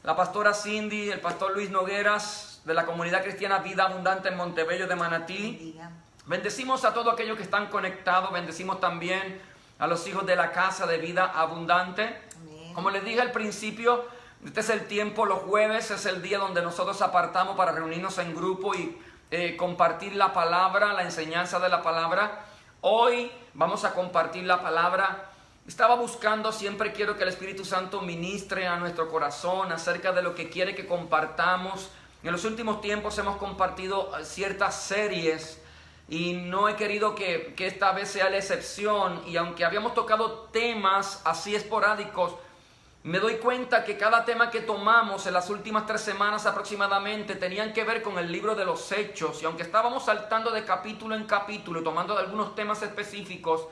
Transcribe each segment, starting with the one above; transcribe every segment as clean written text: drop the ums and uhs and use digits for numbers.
la pastora Cindy, el pastor Luis Nogueras, de la Comunidad Cristiana Vida Abundante en Montebello de Manatí. Bendecimos a todos aquellos que están conectados, bendecimos también a los hijos de la Casa de Vida Abundante. Amén. Como les dije al principio, este es el tiempo, los jueves es el día donde nosotros apartamos para reunirnos en grupo y compartir la palabra, la enseñanza de la palabra. Hoy vamos a compartir la palabra. Estaba buscando, siempre quiero que el Espíritu Santo ministre a nuestro corazón acerca de lo que quiere que compartamos. En los últimos tiempos hemos compartido ciertas series y no he querido que esta vez sea la excepción. Y aunque habíamos tocado temas así esporádicos, me doy cuenta que cada tema que tomamos en las últimas 3 semanas aproximadamente tenían que ver con el libro de los Hechos. Y aunque estábamos saltando de capítulo en capítulo y tomando algunos temas específicos,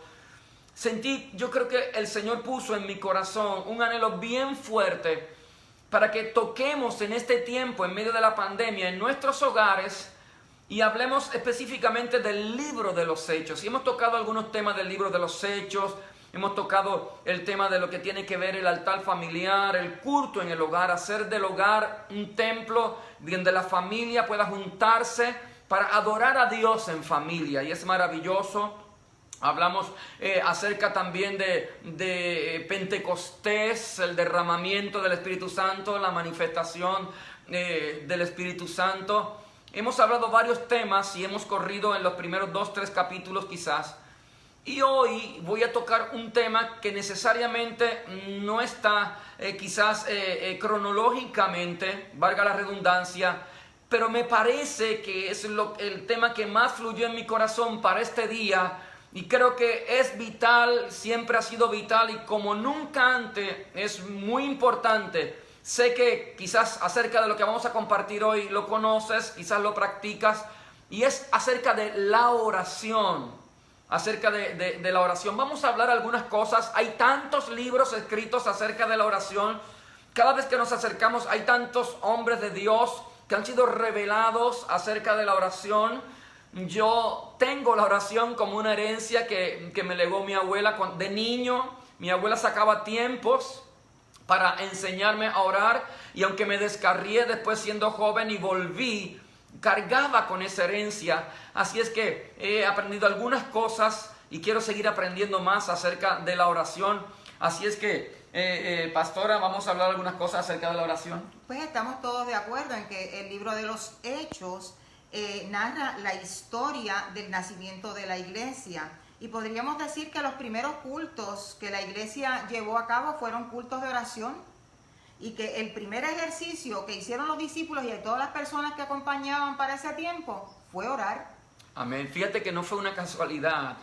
yo creo que el Señor puso en mi corazón un anhelo bien fuerte para que toquemos en este tiempo, en medio de la pandemia, en nuestros hogares y hablemos específicamente del libro de los Hechos. Y hemos tocado algunos temas del libro de los Hechos. Hemos tocado el tema de lo que tiene que ver el altar familiar, el culto en el hogar, hacer del hogar un templo donde la familia pueda juntarse para adorar a Dios en familia. Y es maravilloso. Hablamos acerca también de Pentecostés, el derramamiento del Espíritu Santo, la manifestación del Espíritu Santo. Hemos hablado varios temas y hemos corrido en los primeros 2-3 capítulos quizás. Y hoy voy a tocar un tema que necesariamente no está quizás cronológicamente, valga la redundancia, pero me parece que es el tema que más fluyó en mi corazón para este día y creo que es vital, siempre ha sido vital y como nunca antes es muy importante. Sé que quizás acerca de lo que vamos a compartir hoy lo conoces, quizás lo practicas y es acerca de la oración. Acerca de la oración. Vamos a hablar algunas cosas. Hay tantos libros escritos acerca de la oración. Cada vez que nos acercamos hay tantos hombres de Dios que han sido revelados acerca de la oración. Yo tengo la oración como una herencia que me legó mi abuela. De niño, mi abuela sacaba tiempos para enseñarme a orar. Y aunque me descarrié después siendo joven y volví, cargaba con esa herencia. Así es que he aprendido algunas cosas y quiero seguir aprendiendo más acerca de la oración. Así es que, pastora, vamos a hablar algunas cosas acerca de la oración. Pues estamos todos de acuerdo en que el libro de los Hechos narra la historia del nacimiento de la iglesia. Y podríamos decir que los primeros cultos que la iglesia llevó a cabo fueron cultos de oración. Y que el primer ejercicio que hicieron los discípulos y todas las personas que acompañaban para ese tiempo fue orar. Amén. Fíjate que no fue una casualidad.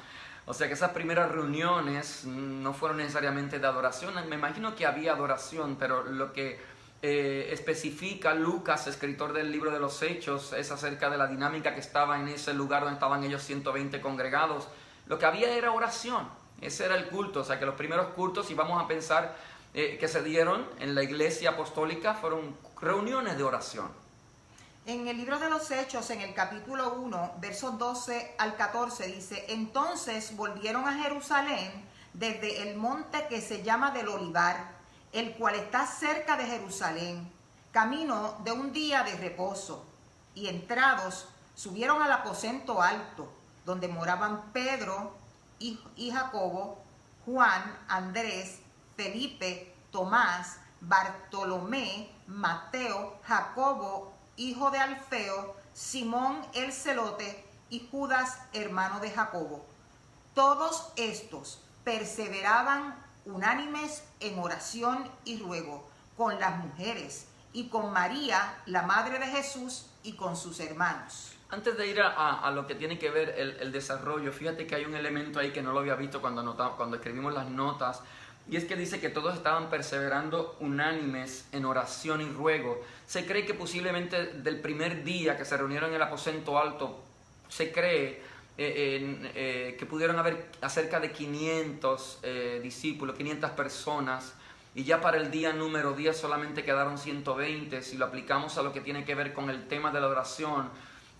O sea que esas primeras reuniones no fueron necesariamente de adoración. Me imagino que había adoración, pero lo que especifica Lucas, escritor del libro de los Hechos, es acerca de la dinámica que estaba en ese lugar donde estaban ellos 120 congregados. Lo que había era oración. Ese era el culto. O sea que los primeros cultos, si vamos a pensar que se dieron en la iglesia apostólica, fueron reuniones de oración. En el libro de los Hechos, en el capítulo 1, versos 12 al 14, dice: Entonces volvieron a Jerusalén desde el monte que se llama del Olivar, el cual está cerca de Jerusalén, camino de un día de reposo. Y entrados, subieron al aposento alto, donde moraban Pedro y Jacobo, Juan, Andrés, Felipe, Tomás, Bartolomé, Mateo, Jacobo, hijo de Alfeo, Simón el Celote y Judas, hermano de Jacobo. Todos estos perseveraban unánimes en oración y ruego con las mujeres y con María, la madre de Jesús, y con sus hermanos. Antes de ir a lo que tiene que ver el desarrollo, fíjate que hay un elemento ahí que no lo había visto cuando escribimos las notas. Y es que dice que todos estaban perseverando unánimes en oración y ruego. Se cree que posiblemente del primer día que se reunieron en el aposento alto, se cree que pudieron haber cerca de 500 discípulos, 500 personas. Y ya para el día número 10 solamente quedaron 120. Si lo aplicamos a lo que tiene que ver con el tema de la oración,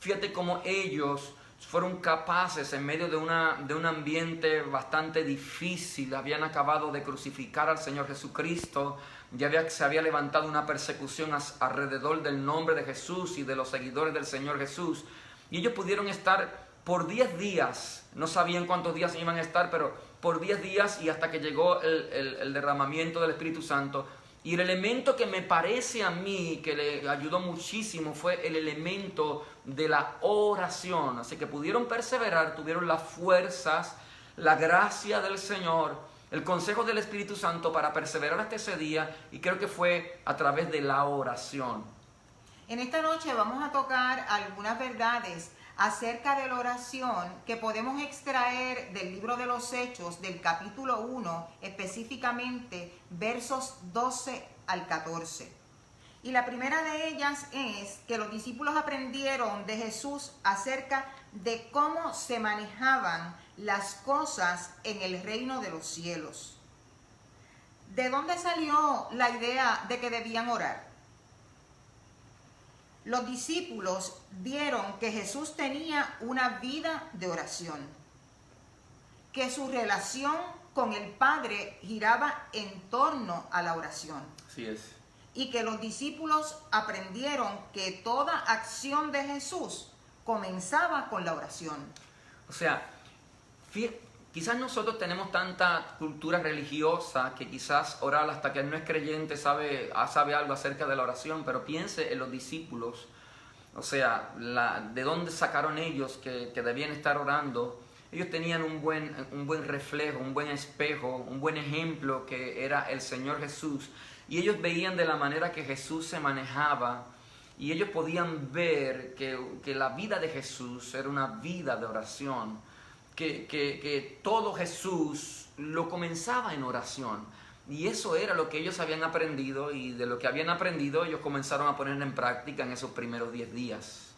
fíjate cómo ellos fueron capaces en medio de un ambiente bastante difícil. Habían acabado de crucificar al Señor Jesucristo se había levantado una persecución alrededor del nombre de Jesús y de los seguidores del Señor Jesús. Y ellos pudieron estar por 10 días, no sabían cuántos días iban a estar, pero por 10 días y hasta que llegó el derramamiento del Espíritu Santo. Y el elemento que me parece a mí que le ayudó muchísimo fue el elemento de la oración. Así que pudieron perseverar, tuvieron las fuerzas, la gracia del Señor, el consejo del Espíritu Santo para perseverar hasta ese día, y creo que fue a través de la oración. En esta noche vamos a tocar algunas verdades acerca de la oración que podemos extraer del libro de los Hechos, del capítulo 1, específicamente versos 12 al 14. Y la primera de ellas es que los discípulos aprendieron de Jesús acerca de cómo se manejaban las cosas en el reino de los cielos. ¿De dónde salió la idea de que debían orar? Los discípulos vieron que Jesús tenía una vida de oración, que su relación con el Padre giraba en torno a la oración. Así es. Y que los discípulos aprendieron que toda acción de Jesús comenzaba con la oración. O sea, quizás nosotros tenemos tanta cultura religiosa que quizás orar hasta que él no es creyente sabe algo acerca de la oración, pero piense en los discípulos. O sea, de dónde sacaron ellos que debían estar orando. Ellos tenían un buen reflejo, un buen espejo, un buen ejemplo que era el Señor Jesús. Y ellos veían de la manera que Jesús se manejaba, y ellos podían ver que la vida de Jesús era una vida de oración. Que todo Jesús lo comenzaba en oración, y eso era lo que ellos habían aprendido, y de lo que habían aprendido ellos comenzaron a poner en práctica en esos primeros 10 días.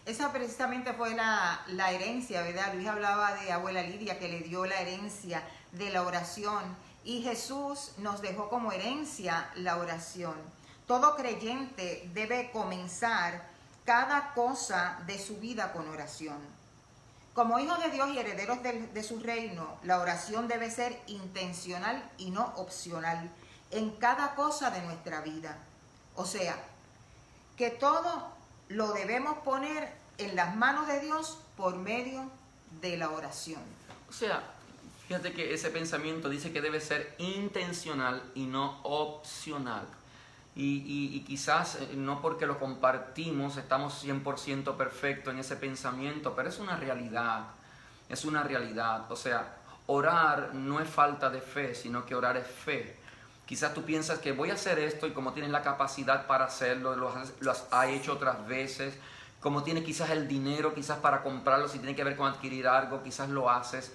Esa precisamente fue la herencia, ¿verdad? Luis hablaba de abuela Lidia que le dio la herencia de la oración, y Jesús nos dejó como herencia la oración. Todo creyente debe comenzar cada cosa de su vida con oración. Como hijos de Dios y herederos de su reino, la oración debe ser intencional y no opcional en cada cosa de nuestra vida. O sea, que todo lo debemos poner en las manos de Dios por medio de la oración. O sea, fíjate que ese pensamiento dice que debe ser intencional y no opcional. Y quizás no porque lo compartimos estamos 100% perfectos en ese pensamiento, pero es una realidad, es una realidad. O sea, orar no es falta de fe, sino que orar es fe. Quizás tú piensas que voy a hacer esto, y como tienes la capacidad para hacerlo, lo has hecho otras veces, como tienes quizás el dinero quizás para comprarlo, si tiene que ver con adquirir algo, quizás lo haces.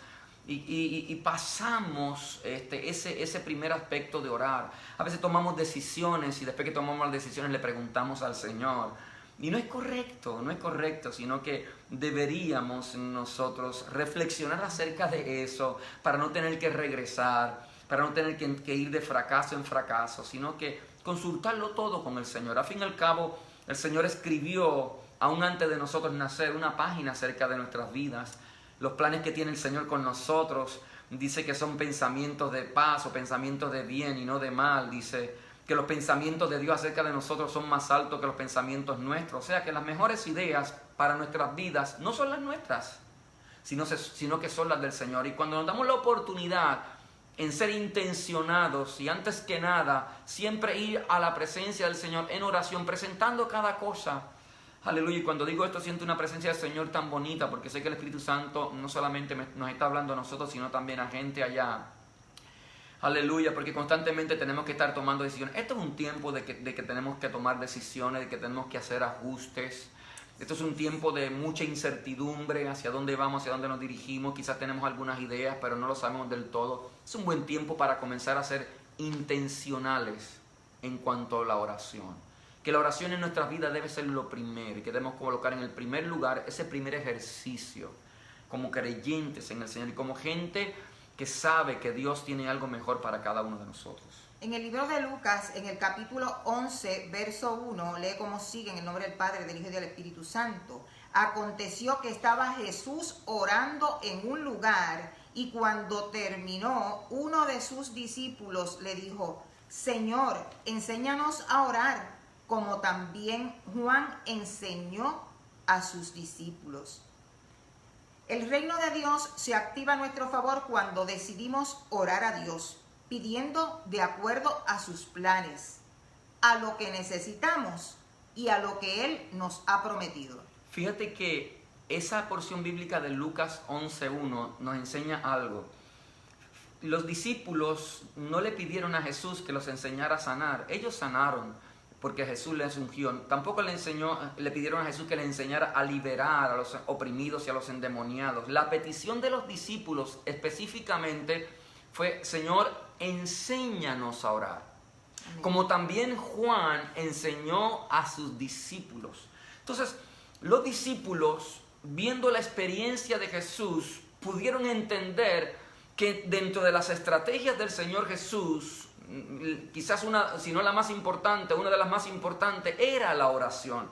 Y pasamos ese primer aspecto de orar. A veces tomamos decisiones, y después que tomamos las decisiones le preguntamos al Señor. Y no es correcto, sino que deberíamos nosotros reflexionar acerca de eso para no tener que regresar, para no tener que ir de fracaso en fracaso, sino que consultarlo todo con el Señor. Al fin y al cabo, el Señor escribió, aún antes de nosotros nacer, una página acerca de nuestras vidas. Los planes que tiene el Señor con nosotros, dice que son pensamientos de paz o pensamientos de bien y no de mal. Dice que los pensamientos de Dios acerca de nosotros son más altos que los pensamientos nuestros. O sea que las mejores ideas para nuestras vidas no son las nuestras, sino que son las del Señor. Y cuando nos damos la oportunidad en ser intencionados, y antes que nada, siempre ir a la presencia del Señor en oración, presentando cada cosa. Aleluya. Y cuando digo esto, siento una presencia del Señor tan bonita, porque sé que el Espíritu Santo no solamente nos está hablando a nosotros, sino también a gente allá. Aleluya, porque constantemente tenemos que estar tomando decisiones. Esto es un tiempo de que tenemos que tomar decisiones, de que tenemos que hacer ajustes. Esto es un tiempo de mucha incertidumbre hacia dónde vamos, hacia dónde nos dirigimos. Quizás tenemos algunas ideas, pero no lo sabemos del todo. Es un buen tiempo para comenzar a ser intencionales en cuanto a la oración. Que la oración en nuestras vidas debe ser lo primero, y que debemos colocar en el primer lugar ese primer ejercicio como creyentes en el Señor y como gente que sabe que Dios tiene algo mejor para cada uno de nosotros. En el libro de Lucas, en el capítulo 11, verso 1, lee como sigue: en el nombre del Padre, del Hijo y del Espíritu Santo. Aconteció que estaba Jesús orando en un lugar, y cuando terminó, uno de sus discípulos le dijo: Señor, enséñanos a orar, como también Juan enseñó a sus discípulos. El reino de Dios se activa a nuestro favor cuando decidimos orar a Dios, pidiendo de acuerdo a sus planes, a lo que necesitamos y a lo que Él nos ha prometido. Fíjate que esa porción bíblica de Lucas 11:1 nos enseña algo. Los discípulos no le pidieron a Jesús que los enseñara a sanar. Ellos sanaron porque Jesús les ungió. Tampoco le pidieron a Jesús que les enseñara a liberar a los oprimidos y a los endemoniados. La petición de los discípulos específicamente fue: Señor, enséñanos a orar. Amén. Como también Juan enseñó a sus discípulos. Entonces, los discípulos, viendo la experiencia de Jesús, pudieron entender que dentro de las estrategias del Señor Jesús, quizás si no la más importante, una de las más importantes era la oración.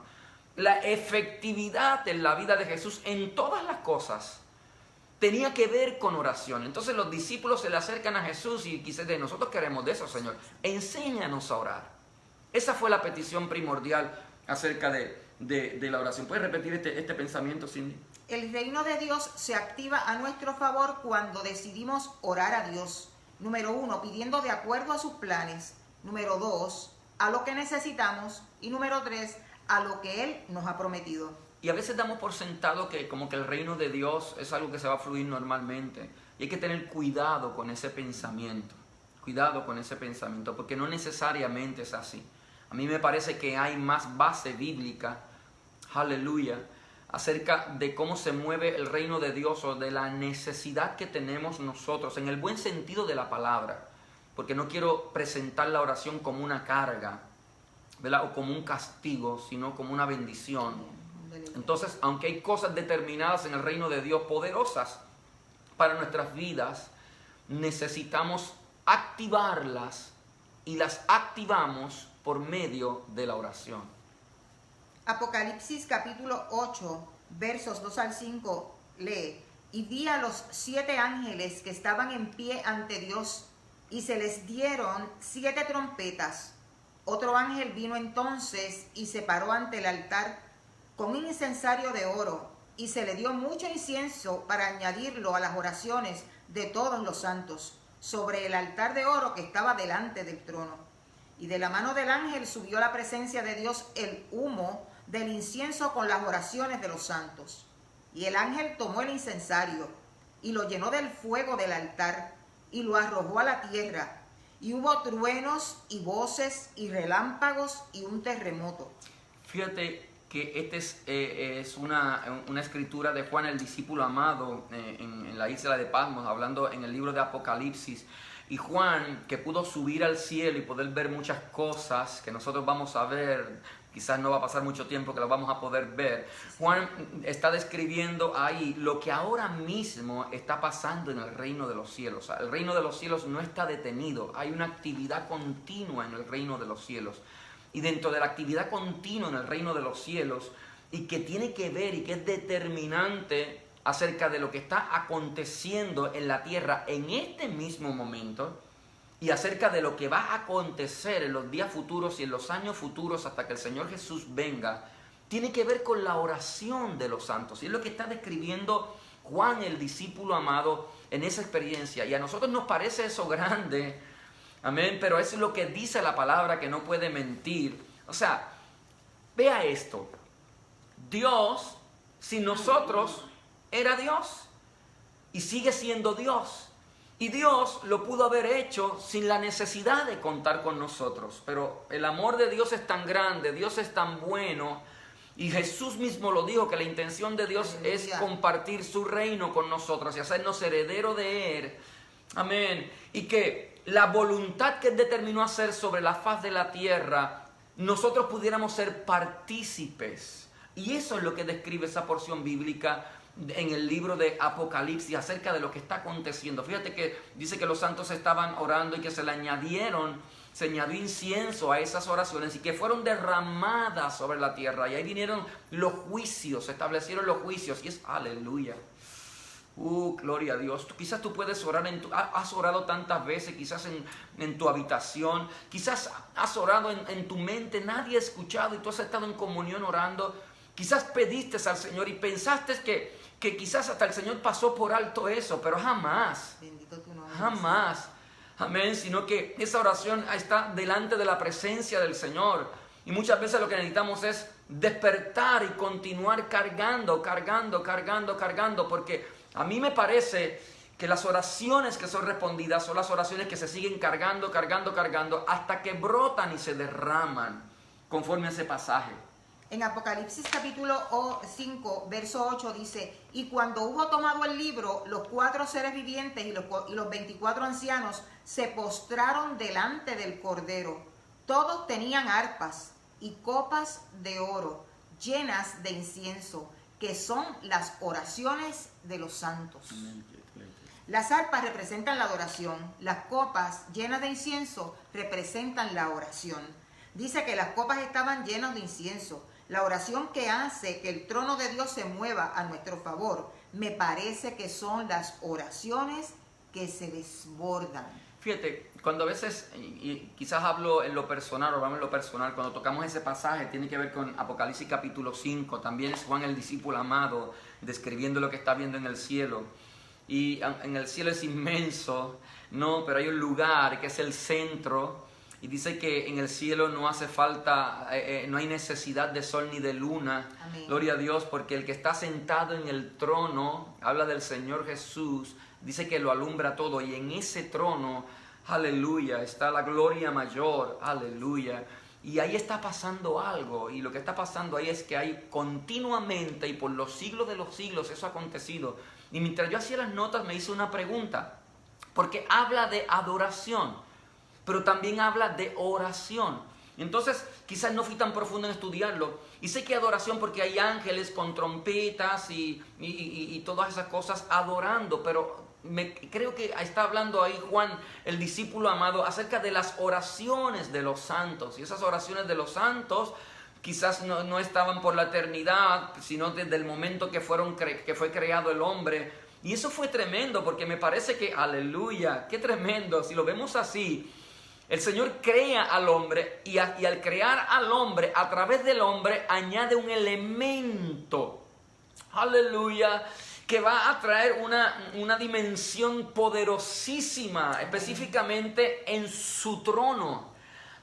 La efectividad en la vida de Jesús en todas las cosas tenía que ver con oración. Entonces los discípulos se le acercan a Jesús y quizás nosotros queremos de eso, Señor. Enséñanos a orar. Esa fue la petición primordial acerca de la oración. ¿Puedes repetir este pensamiento, Cindy? El reino de Dios se activa a nuestro favor cuando decidimos orar a Dios. Número 1, pidiendo de acuerdo a sus planes. Número 2, a lo que necesitamos. Y número 3, a lo que Él nos ha prometido. Y a veces damos por sentado que como que el reino de Dios es algo que se va a fluir normalmente. Y hay que tener cuidado con ese pensamiento. Cuidado con ese pensamiento, porque no necesariamente es así. A mí me parece que hay más base bíblica, aleluya, acerca de cómo se mueve el reino de Dios o de la necesidad que tenemos nosotros, en el buen sentido de la palabra, porque no quiero presentar la oración como una carga, ¿verdad? O como un castigo, sino como una bendición. Entonces, aunque hay cosas determinadas en el reino de Dios, poderosas para nuestras vidas, necesitamos activarlas y las activamos por medio de la oración. Apocalipsis capítulo 8, versos 2 al 5, lee: Y vi a los 7 ángeles que estaban en pie ante Dios, y se les dieron 7 trompetas. Otro ángel vino entonces y se paró ante el altar con un incensario de oro, y se le dio mucho incienso para añadirlo a las oraciones de todos los santos, sobre el altar de oro que estaba delante del trono. Y de la mano del ángel subió a la presencia de Dios el humo del incienso con las oraciones de los santos. Y el ángel tomó el incensario y lo llenó del fuego del altar y lo arrojó a la tierra. Y hubo truenos y voces y relámpagos y un terremoto. Fíjate que es una escritura de Juan, el discípulo amado, en la isla de Patmos, hablando en el libro de Apocalipsis. Y Juan, que pudo subir al cielo y poder ver muchas cosas que nosotros vamos a ver, quizás no va a pasar mucho tiempo que lo vamos a poder ver. Juan está describiendo ahí lo que ahora mismo está pasando en el reino de los cielos. O sea, el reino de los cielos no está detenido, hay una actividad continua en el reino de los cielos. Y dentro de la actividad continua en el reino de los cielos, y que tiene que ver y que es determinante acerca de lo que está aconteciendo en la tierra en este mismo momento, y acerca de lo que va a acontecer en los días futuros y en los años futuros hasta que el Señor Jesús venga, tiene que ver con la oración de los santos. Y es lo que está describiendo Juan, el discípulo amado, en esa experiencia. Y a nosotros nos parece eso grande, amén, pero eso es lo que dice la palabra, que no puede mentir. O sea, vea esto: Dios, sin nosotros, era Dios y sigue siendo Dios. Y Dios lo pudo haber hecho sin la necesidad de contar con nosotros. Pero el amor de Dios es tan grande, Dios es tan bueno. Y Jesús mismo lo dijo, que la intención de Dios es compartir su reino con nosotros y hacernos heredero de Él. Amén. Y que la voluntad que Él determinó hacer sobre la faz de la tierra, nosotros pudiéramos ser partícipes. Y eso es lo que describe esa porción bíblica en el libro de Apocalipsis acerca de lo que está aconteciendo. Fíjate que dice que los santos estaban orando y que se añadió incienso a esas oraciones y que fueron derramadas sobre la tierra. Y ahí vinieron los juicios, se establecieron los juicios. Y es aleluya. Gloria a Dios. Quizás tú puedes orar, has orado tantas veces, quizás en tu habitación, quizás has orado en tu mente, nadie ha escuchado y tú has estado en comunión orando. Quizás pediste al Señor y pensaste que quizás hasta el Señor pasó por alto eso, pero jamás, Bendito tu nombre. jamás, amén, sino que esa oración está delante de la presencia del Señor. Y muchas veces lo que necesitamos es despertar y continuar cargando, porque a mí me parece que las oraciones que son respondidas son las oraciones que se siguen cargando, hasta que brotan y se derraman, conforme a ese pasaje. En Apocalipsis capítulo 5, verso 8 dice, y cuando hubo tomado el libro, los 4 seres vivientes y los 24 ancianos se postraron delante del Cordero. Todos tenían arpas y copas de oro llenas de incienso, que son las oraciones de los santos. Las arpas representan la adoración, las copas llenas de incienso representan la oración. Dice que las copas estaban llenas de incienso. La oración que hace que el trono de Dios se mueva a nuestro favor, me parece que son las oraciones que se desbordan. Fíjate, cuando a veces, y quizás hablo en lo personal, o vamos en lo personal, cuando tocamos ese pasaje, tiene que ver con Apocalipsis capítulo 5, también es Juan el discípulo amado, describiendo lo que está viendo en el cielo. Y en el cielo es inmenso, ¿no? Pero hay un lugar que es el centro, y dice que en el cielo no hace falta, no hay necesidad de sol ni de luna. Amén. Gloria a Dios, porque el que está sentado en el trono, habla del Señor Jesús, dice que lo alumbra todo, y en ese trono, aleluya, está la gloria mayor, aleluya. Y ahí está pasando algo, y lo que está pasando ahí es que hay continuamente y por los siglos de los siglos eso ha acontecido. Y mientras yo hacía las notas me hice una pregunta, porque habla de adoración, pero también habla de oración. Entonces quizás no fui tan profundo en estudiarlo, y sé que adoración porque hay ángeles con trompetas y todas esas cosas adorando, pero creo que está hablando ahí Juan, el discípulo amado, acerca de las oraciones de los santos. Y esas oraciones de los santos quizás no estaban por la eternidad, sino desde el momento que fue creado el hombre. Y eso fue tremendo, porque me parece que, aleluya, qué tremendo, si lo vemos así. El Señor crea al hombre y al crear al hombre, a través del hombre, añade un elemento, aleluya, que va a traer una dimensión poderosísima, específicamente en su trono.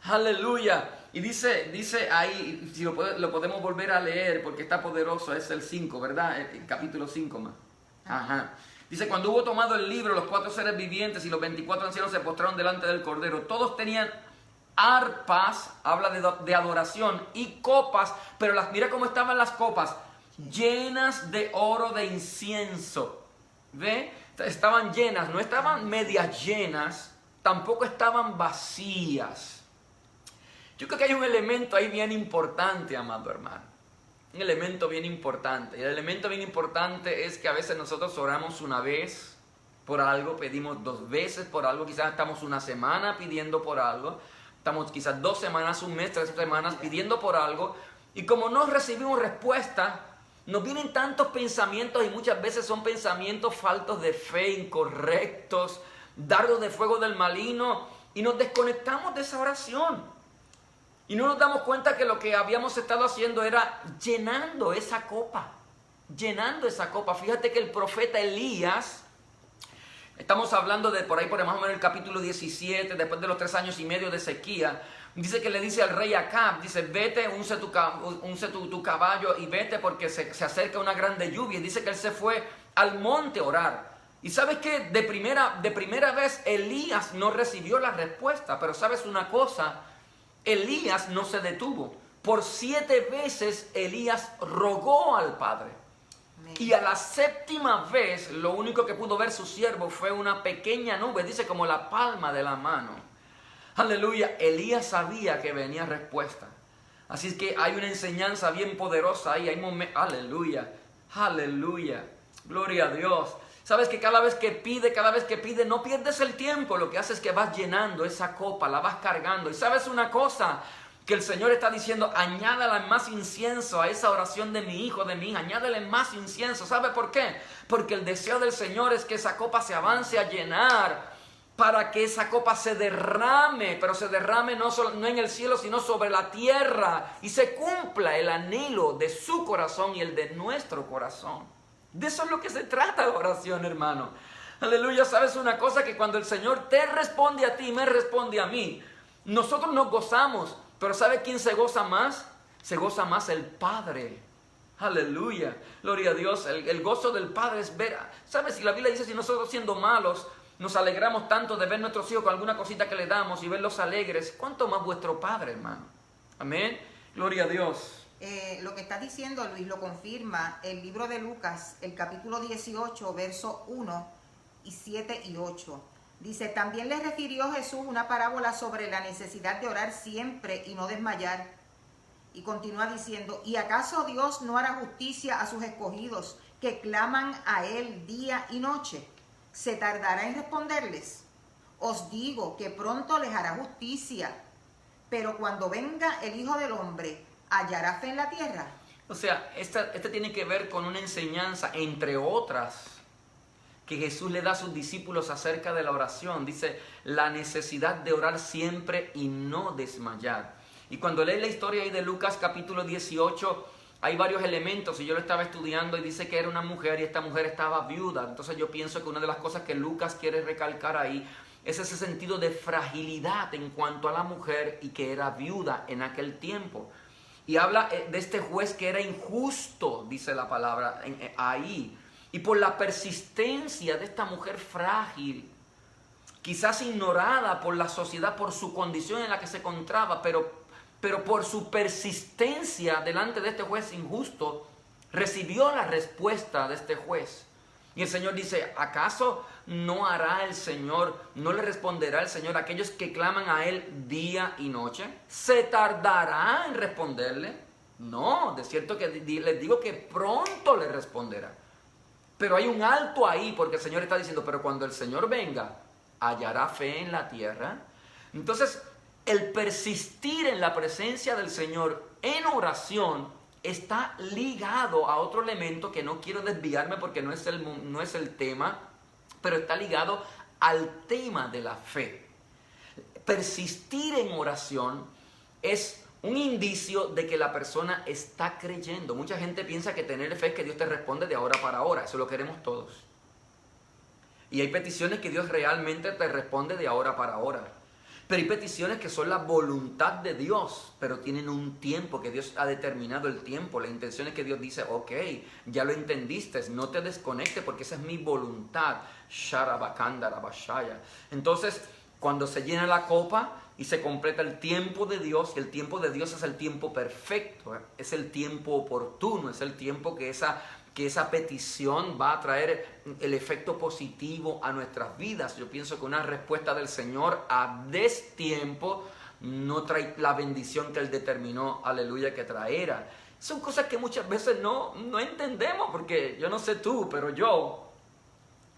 Aleluya. Y dice ahí, si lo podemos volver a leer, porque está poderoso, es el 5, ¿verdad? El capítulo 5 más. Ajá. Dice, cuando hubo tomado el libro, los 4 seres vivientes y los 24 ancianos se postraron delante del Cordero. Todos tenían arpas, habla de adoración, y copas, pero mira cómo estaban las copas, llenas de oro de incienso. ¿Ve? Estaban llenas, no estaban medias llenas, tampoco estaban vacías. Yo creo que hay un elemento ahí bien importante, amado hermano. Un elemento bien importante. Y el elemento bien importante es que a veces nosotros oramos una vez por algo, pedimos 2 veces por algo, quizás estamos una semana pidiendo por algo, estamos quizás 2 semanas, un mes, 3 semanas pidiendo por algo, y como no recibimos respuesta, nos vienen tantos pensamientos, y muchas veces son pensamientos faltos de fe, incorrectos, dardos de fuego del maligno, y nos desconectamos de esa oración. Y no nos damos cuenta que lo que habíamos estado haciendo era llenando esa copa. Llenando esa copa. Fíjate que el profeta Elías, estamos hablando de por ahí por más o menos el capítulo 17, después de los 3 años y medio de sequía, dice que le dice al rey Acab, dice, vete, unce tu caballo y vete porque se acerca una grande lluvia. Y dice que él se fue al monte a orar. Y ¿sabes qué? De primera vez Elías no recibió la respuesta, pero ¿sabes una cosa? Elías no se detuvo. Por 7 veces Elías rogó al Padre. Amén. Y a la 7ª vez, lo único que pudo ver su siervo fue una pequeña nube, dice como la palma de la mano. Aleluya, Elías sabía que venía respuesta. Así es que hay una enseñanza bien poderosa ahí. Aleluya, aleluya, gloria a Dios. Sabes que cada vez que pide, no pierdes el tiempo. Lo que haces es que vas llenando esa copa, la vas cargando. Y sabes una cosa, que el Señor está diciendo, añádale más incienso a esa oración de mi hijo, de mi hija, añádale más incienso. ¿Sabe por qué? Porque el deseo del Señor es que esa copa se avance a llenar, para que esa copa se derrame, pero se derrame no en el cielo, sino sobre la tierra, y se cumpla el anhelo de su corazón y el de nuestro corazón. De eso es lo que se trata la oración, hermano. Aleluya. ¿Sabes una cosa? Que cuando el Señor te responde a ti, me responde a mí, nosotros nos gozamos, pero ¿sabe quién se goza más? Se goza más el Padre. Aleluya. Gloria a Dios. El gozo del Padre es ver. ¿Sabes? Si la Biblia dice, si nosotros siendo malos nos alegramos tanto de ver nuestros hijos con alguna cosita que le damos y verlos alegres, ¿cuánto más vuestro Padre, hermano? Amén. Gloria a Dios. Lo que está diciendo Luis lo confirma el libro de Lucas, el capítulo 18, versos 1 y 7 y 8. Dice, también le refirió Jesús una parábola sobre la necesidad de orar siempre y no desmayar. Y continúa diciendo, ¿y acaso Dios no hará justicia a sus escogidos que claman a Él día y noche? ¿Se tardará en responderles? Os digo que pronto les hará justicia, pero cuando venga el Hijo del Hombre, ¿hallará fe en la tierra? O sea, este tiene que ver con una enseñanza, entre otras, que Jesús le da a sus discípulos acerca de la oración. Dice, la necesidad de orar siempre y no desmayar. Y cuando lees la historia ahí de Lucas capítulo 18, hay varios elementos, y yo lo estaba estudiando y dice que era una mujer y esta mujer estaba viuda. Entonces yo pienso que una de las cosas que Lucas quiere recalcar ahí es ese sentido de fragilidad en cuanto a la mujer y que era viuda en aquel tiempo. Y habla de este juez que era injusto, dice la palabra ahí. Y por la persistencia de esta mujer frágil, quizás ignorada por la sociedad, por su condición en la que se encontraba, pero por su persistencia delante de este juez injusto, recibió la respuesta de este juez. Y el Señor dice, ¿acaso no hará el Señor, no le responderá el Señor a aquellos que claman a Él día y noche? ¿Se tardará en responderle? No, de cierto que les digo que pronto le responderá. Pero hay un alto ahí, porque el Señor está diciendo, pero cuando el Señor venga, ¿hallará fe en la tierra? Entonces, el persistir en la presencia del Señor en oración está ligado a otro elemento que no quiero desviarme porque no es el tema, pero está ligado al tema de la fe. Persistir en oración es un indicio de que la persona está creyendo. Mucha gente piensa que tener fe es que Dios te responde de ahora para ahora. Eso lo queremos todos. Y hay peticiones que Dios realmente te responde de ahora para ahora. Pero hay peticiones que son la voluntad de Dios, pero tienen un tiempo, que Dios ha determinado el tiempo. La intención es que Dios dice, ok, ya lo entendiste, no te desconectes porque esa es mi voluntad. Entonces, cuando se llena la copa y se completa el tiempo de Dios, y el tiempo de Dios es el tiempo perfecto, es el tiempo oportuno, es el tiempo que esa petición va a traer el efecto positivo a nuestras vidas. Yo pienso que una respuesta del Señor a destiempo no trae la bendición que Él determinó, aleluya, que traerá. Son cosas que muchas veces no entendemos, porque yo no sé tú, pero yo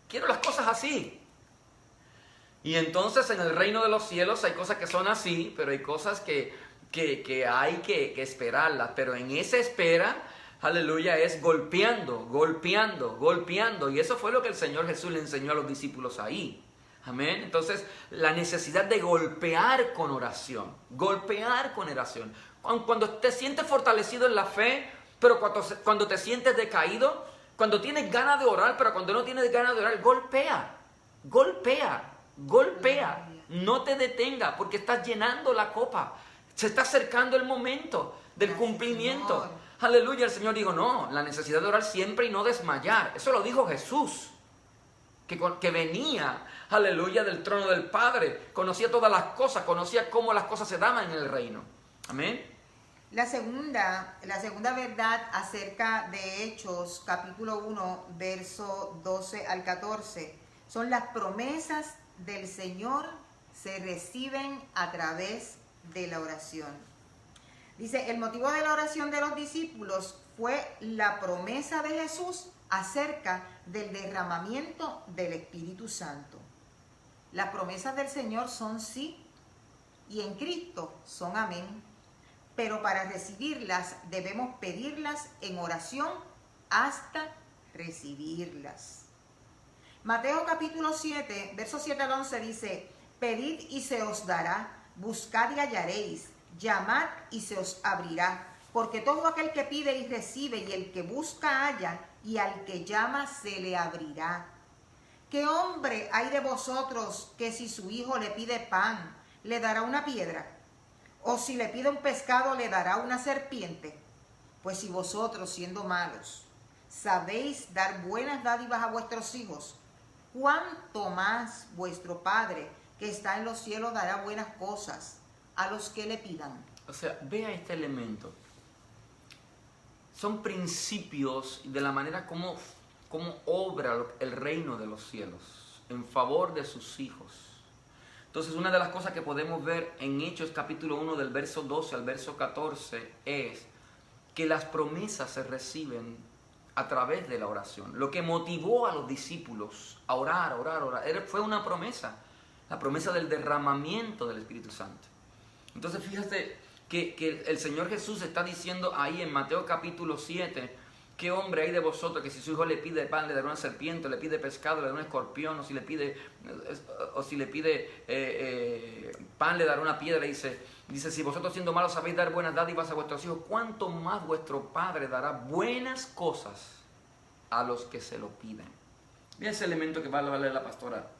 quiero las cosas así. Y entonces en el reino de los cielos hay cosas que son así, pero hay cosas que hay que esperarlas. Pero en esa espera, aleluya, es golpeando. Y eso fue lo que el Señor Jesús le enseñó a los discípulos ahí. Amén. Entonces, la necesidad de golpear con oración. Cuando te sientes fortalecido en la fe, pero cuando te sientes decaído, cuando tienes ganas de orar, pero cuando no tienes ganas de orar, golpea. No te detenga porque estás llenando la copa. Se está acercando el momento del cumplimiento. Señor. Aleluya. El Señor dijo, no, la necesidad de orar siempre y no desmayar. Eso lo dijo Jesús, que venía, aleluya, del trono del Padre. Conocía todas las cosas, conocía cómo las cosas se daban en el reino. Amén. La segunda verdad acerca de Hechos, capítulo 1, verso 12 al 14, son las promesas del Señor se reciben a través de la oración. Dice, el motivo de la oración de los discípulos fue la promesa de Jesús acerca del derramamiento del Espíritu Santo. Las promesas del Señor son sí y en Cristo son amén. pero para recibirlas debemos pedirlas en oración hasta recibirlas. Mateo capítulo 7, versos 7 al 11 dice: pedid y se os dará, buscad y hallaréis, llamad y se os abrirá, porque todo aquel que pide y recibe, y el que busca halla, y al que llama se le abrirá. ¿Qué hombre hay de vosotros que si su hijo le pide pan, le dará una piedra? ¿O si le pide un pescado, le dará una serpiente? Pues si vosotros, siendo malos, sabéis dar buenas dádivas a vuestros hijos, ¿cuánto más vuestro Padre que está en los cielos dará buenas cosas a los que le pidan? O sea, vea este elemento. Son principios de la manera como obra el reino de los cielos en favor de sus hijos. Entonces, una de las cosas que podemos ver en Hechos capítulo 1 del verso 12 al verso 14 es que las promesas se reciben a través de la oración. Lo que motivó a los discípulos a orar fue una promesa, la promesa del derramamiento del Espíritu Santo. Entonces, fíjate que el Señor Jesús está diciendo ahí en Mateo capítulo 7, ¿qué hombre hay de vosotros que si su hijo le pide pan le dará una serpiente, o le pide pescado le dará un escorpión, o si le pide pan le dará una piedra? Dice, si vosotros siendo malos sabéis dar buenas dádivas a vuestros hijos, ¿cuánto más vuestro Padre dará buenas cosas a los que se lo piden? Mira ese elemento que va a leer la pastora.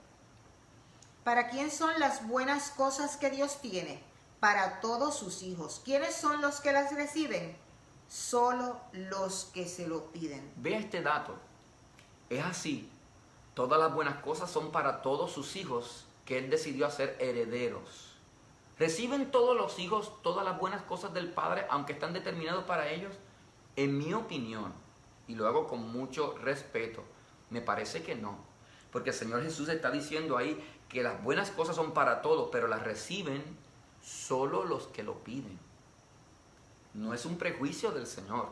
¿Para quién son las buenas cosas que Dios tiene? Para todos sus hijos. ¿Quiénes son los que las reciben? Solo los que se lo piden. Vea este dato. Es así. Todas las buenas cosas son para todos sus hijos que Él decidió hacer herederos. ¿Reciben todos los hijos todas las buenas cosas del Padre, aunque están determinados para ellos? En mi opinión, y lo hago con mucho respeto, me parece que no. Porque el Señor Jesús está diciendo ahí que las buenas cosas son para todos, pero las reciben solo los que lo piden. No es un prejuicio del Señor.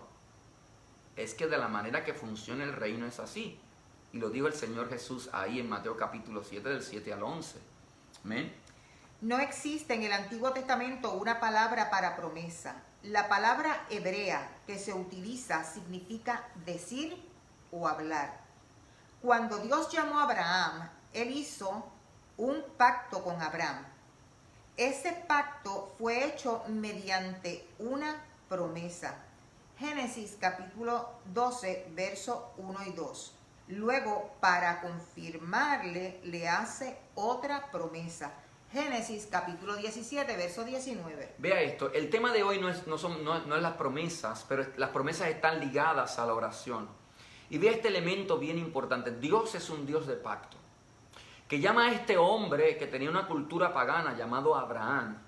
Es que de la manera que funciona el reino es así. Y lo dijo el Señor Jesús ahí en Mateo capítulo 7 del 7 al 11. ¿Amén? No existe en el Antiguo Testamento una palabra para promesa. La palabra hebrea que se utiliza significa decir o hablar. Cuando Dios llamó a Abraham, Él hizo un pacto con Abraham. Ese pacto fue hecho mediante una promesa. Génesis capítulo 12, verso 1 y 2. Luego, para confirmarle, le hace otra promesa. Génesis capítulo 17, verso 19. Vea esto, el tema de hoy no es las promesas, pero las promesas están ligadas a la oración. Y vea este elemento bien importante. Dios es un Dios de pacto, que llama a este hombre que tenía una cultura pagana llamado Abraham,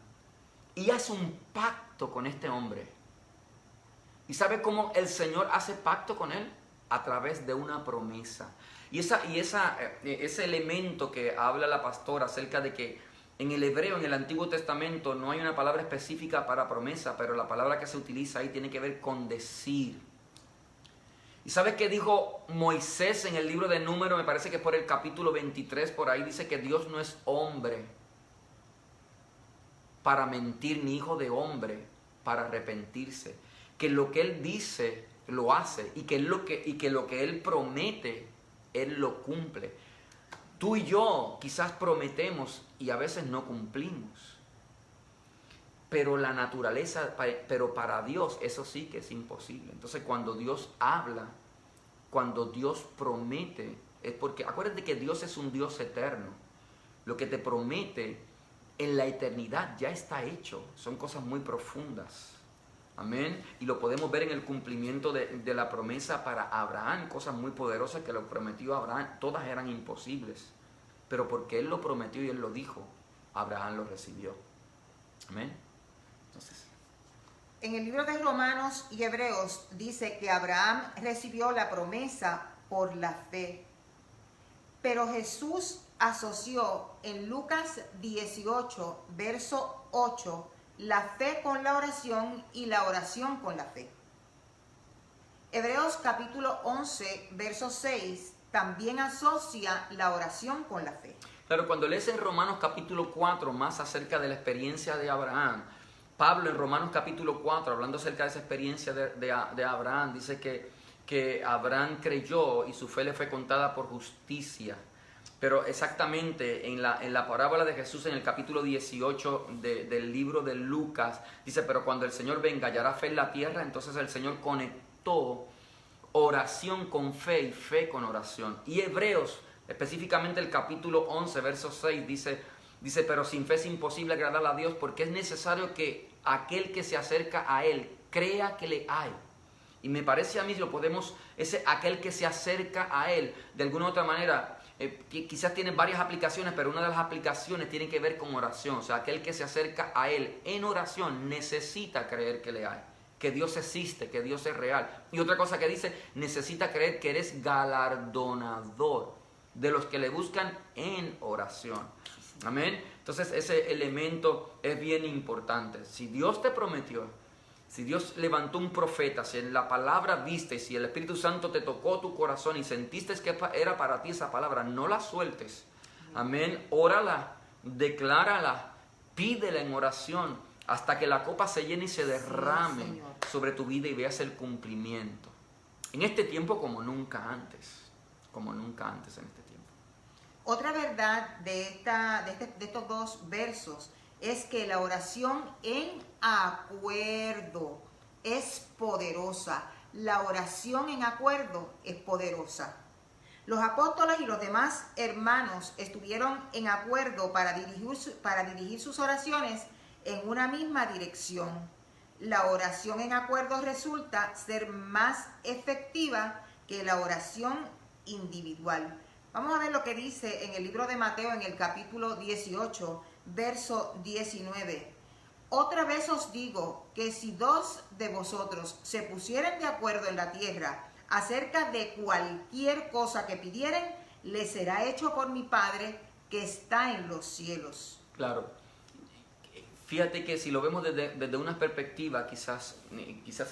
y hace un pacto con este hombre. ¿Y sabe cómo el Señor hace pacto con él? A través de una promesa. Y ese elemento que habla la pastora acerca de que en el hebreo, en el Antiguo Testamento, no hay una palabra específica para promesa, pero la palabra que se utiliza ahí tiene que ver con decir. ¿Y sabes qué dijo Moisés en el libro de Números? Me parece que por el capítulo 23, por ahí dice que Dios no es hombre para mentir, ni hijo de hombre para arrepentirse. Que lo que Él dice, lo hace, y que lo que Él promete, Él lo cumple. Tú y yo quizás prometemos y a veces no cumplimos. Pero la naturaleza, pero para Dios eso sí que es imposible. Entonces cuando Dios habla, cuando Dios promete, es porque, acuérdate que Dios es un Dios eterno. Lo que te promete en la eternidad ya está hecho. Son cosas muy profundas. Amén. Y lo podemos ver en el cumplimiento de la promesa para Abraham. Cosas muy poderosas que lo prometió Abraham. Todas eran imposibles. Pero porque Él lo prometió y Él lo dijo, Abraham lo recibió. Amén. Entonces, en el libro de Romanos y Hebreos dice que Abraham recibió la promesa por la fe. Pero Jesús asoció en Lucas 18, verso 8, la fe con la oración y la oración con la fe. Hebreos capítulo 11, verso 6, también asocia la oración con la fe. Claro, cuando lees en Romanos capítulo 4 más acerca de la experiencia de Abraham, Pablo en Romanos capítulo 4, hablando acerca de esa experiencia de Abraham, dice que Abraham creyó y su fe le fue contada por justicia. Pero exactamente en la parábola de Jesús en el capítulo 18 del libro de Lucas, dice, pero cuando el Señor venga hallará fe en la tierra. Entonces el Señor conectó oración con fe y fe con oración. Y Hebreos, específicamente el capítulo 11, verso 6, dice, pero sin fe es imposible agradar a Dios, porque es necesario que aquel que se acerca a Él crea que le hay. Y me parece a mí, aquel que se acerca a Él, de alguna u otra manera, quizás tiene varias aplicaciones, pero una de las aplicaciones tiene que ver con oración. O sea, aquel que se acerca a Él en oración necesita creer que le hay, que Dios existe, que Dios es real. Y otra cosa que dice, necesita creer que eres galardonador de los que le buscan en oración. Amén. Entonces ese elemento es bien importante. Si Dios te prometió, si Dios levantó un profeta, si en la palabra viste, si el Espíritu Santo te tocó tu corazón y sentiste que era para ti esa palabra, no la sueltes. Amén. Órala, declárala, pídela en oración hasta que la copa se llene y se derrame sobre tu vida y veas el cumplimiento. En este tiempo como nunca antes en este tiempo. Otra verdad de estos dos versos es que la oración en acuerdo es poderosa. La oración en acuerdo es poderosa. Los apóstoles y los demás hermanos estuvieron en acuerdo para dirigir sus oraciones en una misma dirección. La oración en acuerdo resulta ser más efectiva que la oración individual. Vamos a ver lo que dice en el libro de Mateo en el capítulo 18, verso 19. Otra vez os digo que si dos de vosotros se pusieren de acuerdo en la tierra acerca de cualquier cosa que pidieren, les será hecho por mi Padre que está en los cielos. Claro. Fíjate que si lo vemos desde una perspectiva, quizás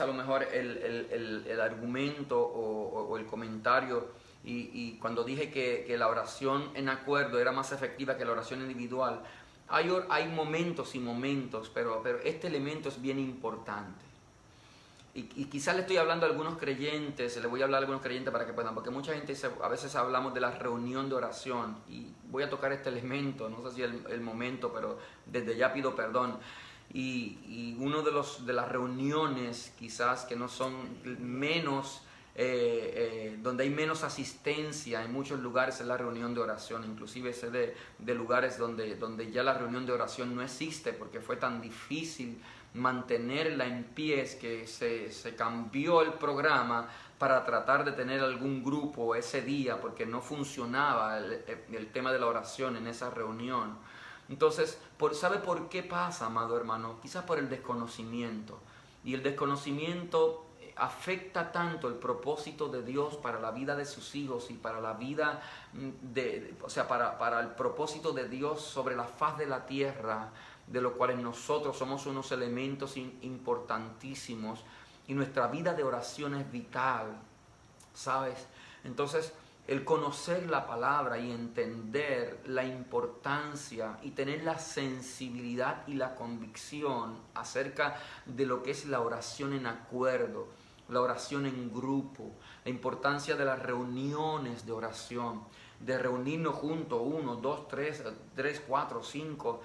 a lo mejor el argumento o el comentario, y cuando dije que la oración en acuerdo era más efectiva que la oración individual, hay momentos y momentos, pero este elemento es bien importante. Y quizás le estoy hablando a algunos creyentes, le voy a hablar a algunos creyentes para que puedan, porque mucha gente a veces hablamos de la reunión de oración, y voy a tocar este elemento, no sé si el momento, pero desde ya pido perdón. Y uno de las reuniones quizás que no son menos, donde hay menos asistencia en muchos lugares es la reunión de oración. Inclusive sé de lugares donde ya la reunión de oración no existe porque fue tan difícil mantenerla en pie, es que se cambió el programa para tratar de tener algún grupo ese día porque no funcionaba el tema de la oración en esa reunión. Entonces, ¿sabe por qué pasa, amado hermano? Quizás por el desconocimiento. Y el desconocimiento afecta tanto el propósito de Dios para la vida de sus hijos y para la vida para el propósito de Dios sobre la faz de la tierra, de los cuales nosotros somos unos elementos importantísimos y nuestra vida de oración es vital, ¿sabes? Entonces, el conocer la palabra y entender la importancia y tener la sensibilidad y la convicción acerca de lo que es la oración en acuerdo, la oración en grupo, la importancia de las reuniones de oración, de reunirnos juntos, 1, 2, 3, 4, 5,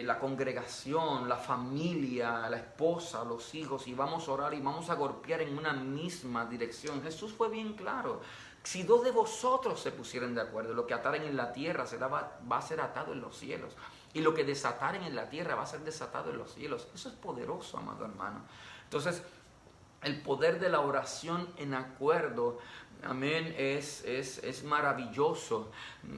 la congregación, la familia, la esposa, los hijos, y vamos a orar y vamos a golpear en una misma dirección. Jesús fue bien claro. Si dos de vosotros se pusieren de acuerdo, lo que ataren en la tierra va a ser atado en los cielos, y lo que desataren en la tierra va a ser desatado en los cielos. Eso es poderoso, amado hermano. Entonces, el poder de la oración en acuerdo, amén, es maravilloso.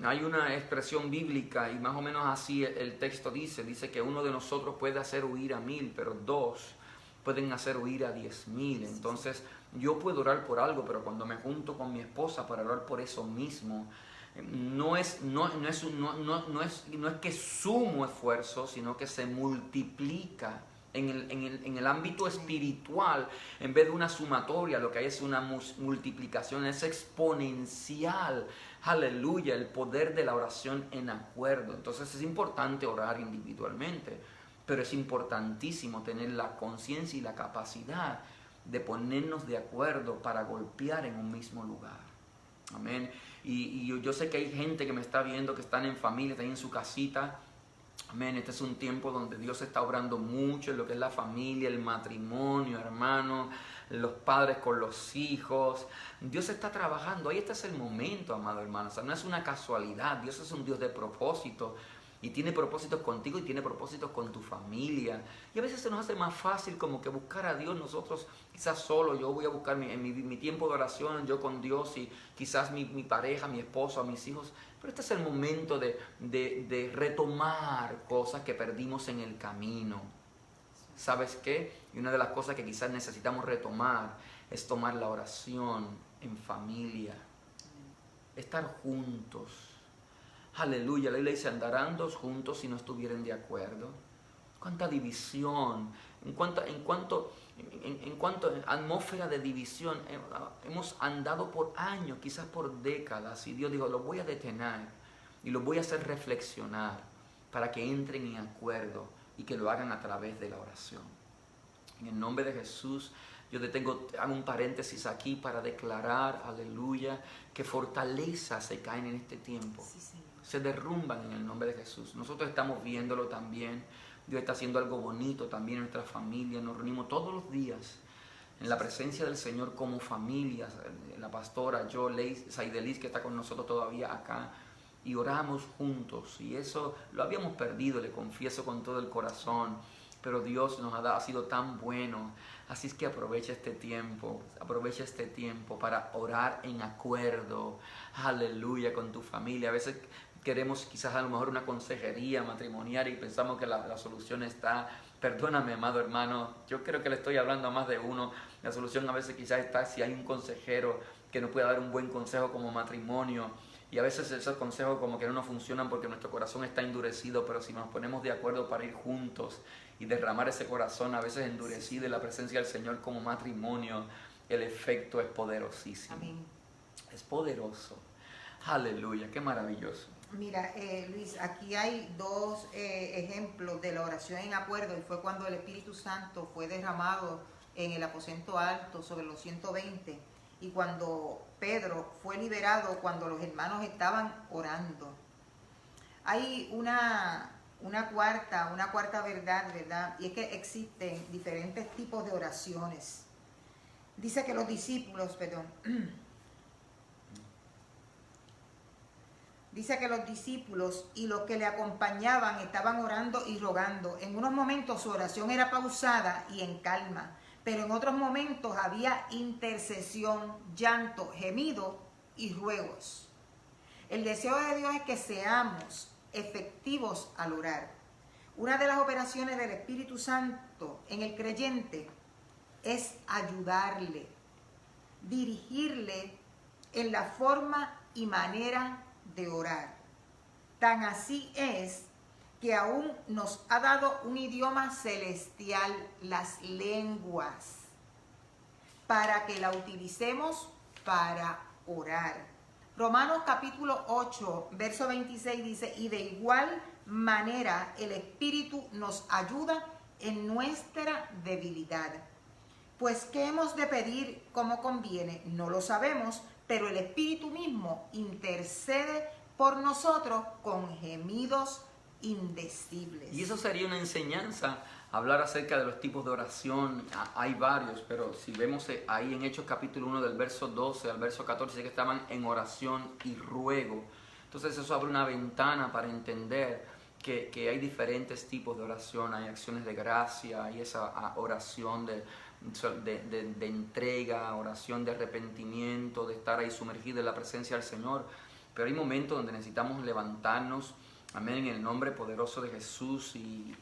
Hay una expresión bíblica y más o menos así el texto dice que uno de nosotros puede hacer huir a 1000, pero dos pueden hacer huir a 10,000. Entonces yo puedo orar por algo, pero cuando me junto con mi esposa para orar por eso mismo, no es que sumo esfuerzo, sino que se multiplica. En el ámbito espiritual, en vez de una sumatoria, lo que hay es una multiplicación, es exponencial. Aleluya, el poder de la oración en acuerdo. Entonces es importante orar individualmente, Pero es importantísimo tener la conciencia y la capacidad de ponernos de acuerdo para golpear en un mismo lugar. Amén. Y yo sé que hay gente que me está viendo, que están en familia, están en su casita. Amén. Este es un tiempo donde Dios está obrando mucho en lo que es la familia, el matrimonio, hermano, los padres con los hijos. Dios está trabajando. Ahí este es el momento, amado hermano. O sea, no es una casualidad. Dios es un Dios de propósito. Y tiene propósitos contigo y tiene propósitos con tu familia. Y a veces se nos hace más fácil como que buscar a Dios nosotros, quizás solo. Yo voy a buscar mi tiempo de oración, yo con Dios, y quizás mi pareja, mi esposo, mis hijos. Pero este es el momento de retomar cosas que perdimos en el camino. ¿Sabes qué? Y una de las cosas que quizás necesitamos retomar es tomar la oración en familia. Estar juntos. Aleluya, la Biblia dice, andarán dos juntos si no estuvieren de acuerdo. Cuánta división, en cuanto a atmósfera de división, hemos andado por años, quizás por décadas, y Dios dijo, los voy a detener y los voy a hacer reflexionar para que entren en acuerdo y que lo hagan a través de la oración. En el nombre de Jesús, yo hago un paréntesis aquí para declarar, aleluya, que fortalezas se caen en este tiempo. Sí, Señor. Se derrumban en el nombre de Jesús. Nosotros estamos viéndolo también. Dios está haciendo algo bonito también en nuestra familia. Nos reunimos todos los días en la presencia del Señor como familia. La pastora, yo, Saidelis, que está con nosotros todavía acá. Y oramos juntos. Y eso lo habíamos perdido, le confieso con todo el corazón. Pero Dios ha sido tan bueno. Así es que aprovecha este tiempo para orar en acuerdo. Aleluya, con tu familia. A veces queremos quizás a lo mejor una consejería matrimonial y pensamos que la solución está, perdóname amado hermano, yo creo que le estoy hablando a más de uno, la solución a veces quizás está si hay un consejero que nos pueda dar un buen consejo como matrimonio, y a veces esos consejos como que no nos funcionan porque nuestro corazón está endurecido, pero si nos ponemos de acuerdo para ir juntos y derramar ese corazón a veces endurecido en la presencia del Señor como matrimonio, el efecto es poderosísimo. Amén. Es poderoso. Aleluya, qué maravilloso. Mira, Luis, aquí hay dos ejemplos de la oración en acuerdo, y fue cuando el Espíritu Santo fue derramado en el aposento alto sobre los 120, y cuando Pedro fue liberado, cuando los hermanos estaban orando. Hay una cuarta verdad, y es que existen diferentes tipos de oraciones. Dice que los discípulos, Dice que los discípulos y los que le acompañaban estaban orando y rogando. En unos momentos su oración era pausada y en calma, pero en otros momentos había intercesión, llanto, gemido y ruegos. El deseo de Dios es que seamos efectivos al orar. Una de las operaciones del Espíritu Santo en el creyente es ayudarle, dirigirle en la forma y manera de orar. Tan así es que aún nos ha dado un idioma celestial, las lenguas, para que la utilicemos para orar. Romanos capítulo 8, verso 26 dice, y de igual manera el Espíritu nos ayuda en nuestra debilidad. Pues, ¿qué hemos de pedir como conviene? No lo sabemos, pero el Espíritu mismo intercede por nosotros con gemidos indecibles. Y eso sería una enseñanza, hablar acerca de los tipos de oración. Hay varios, pero si vemos ahí en Hechos capítulo 1 del verso 12 al verso 14, que estaban en oración y ruego. Entonces eso abre una ventana para entender que hay diferentes tipos de oración. Hay acciones de gracia, hay esa oración de entrega, oración de arrepentimiento, de estar ahí sumergido en la presencia del Señor. Pero hay momentos donde necesitamos levantarnos, amén, en el nombre poderoso de Jesús y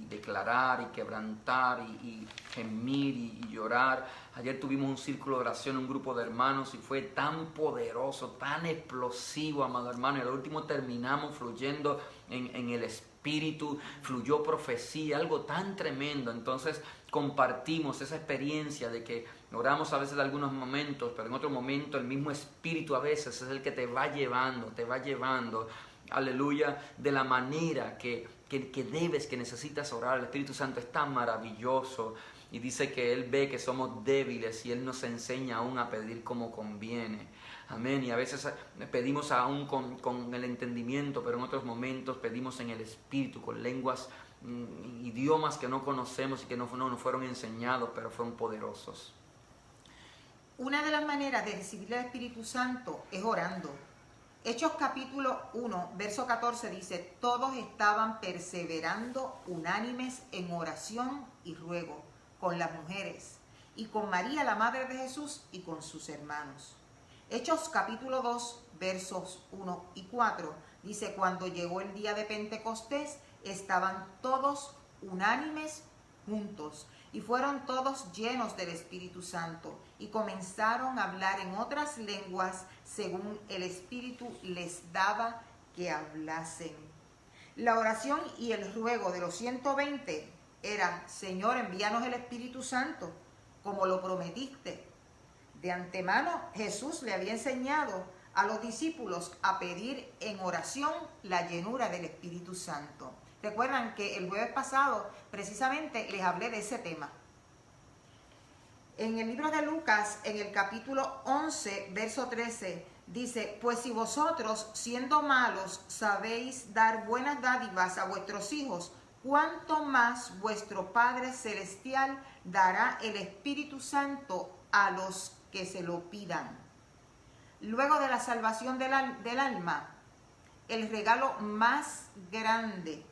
declarar y quebrantar y gemir y llorar. Ayer tuvimos un círculo de oración, un grupo de hermanos, y fue tan poderoso, tan explosivo, amado hermano. Y al último terminamos fluyendo en el Espíritu, fluyó profecía, algo tan tremendo. Entonces compartimos esa experiencia de que oramos a veces de algunos momentos, pero en otro momento el mismo Espíritu a veces es el que te va llevando, aleluya, de la manera que que necesitas orar. El Espíritu Santo es tan maravilloso y dice que Él ve que somos débiles y Él nos enseña aún a pedir como conviene. Amén. Y a veces pedimos aún con el entendimiento, pero en otros momentos pedimos en el Espíritu, con lenguas, idiomas que no conocemos y que no nos fueron enseñados, pero fueron poderosos. Una de las maneras de recibir el Espíritu Santo es orando. Hechos capítulo 1, verso 14 dice: todos estaban perseverando unánimes en oración y ruego con las mujeres y con María, la madre de Jesús, y con sus hermanos. Hechos capítulo 2, versos 1 y 4 dice: cuando llegó el día de Pentecostés, estaban todos unánimes juntos y fueron todos llenos del Espíritu Santo y comenzaron a hablar en otras lenguas según el Espíritu les daba que hablasen. La oración y el ruego de los 120 era: Señor, envíanos el Espíritu Santo, como lo prometiste. De antemano, Jesús le había enseñado a los discípulos a pedir en oración la llenura del Espíritu Santo. Recuerdan que el jueves pasado precisamente les hablé de ese tema. En el libro de Lucas, en el capítulo 11, verso 13, dice: pues si vosotros, siendo malos, sabéis dar buenas dádivas a vuestros hijos, ¿cuánto más vuestro Padre Celestial dará el Espíritu Santo a los que se lo pidan? Luego de la salvación del alma, el regalo más grande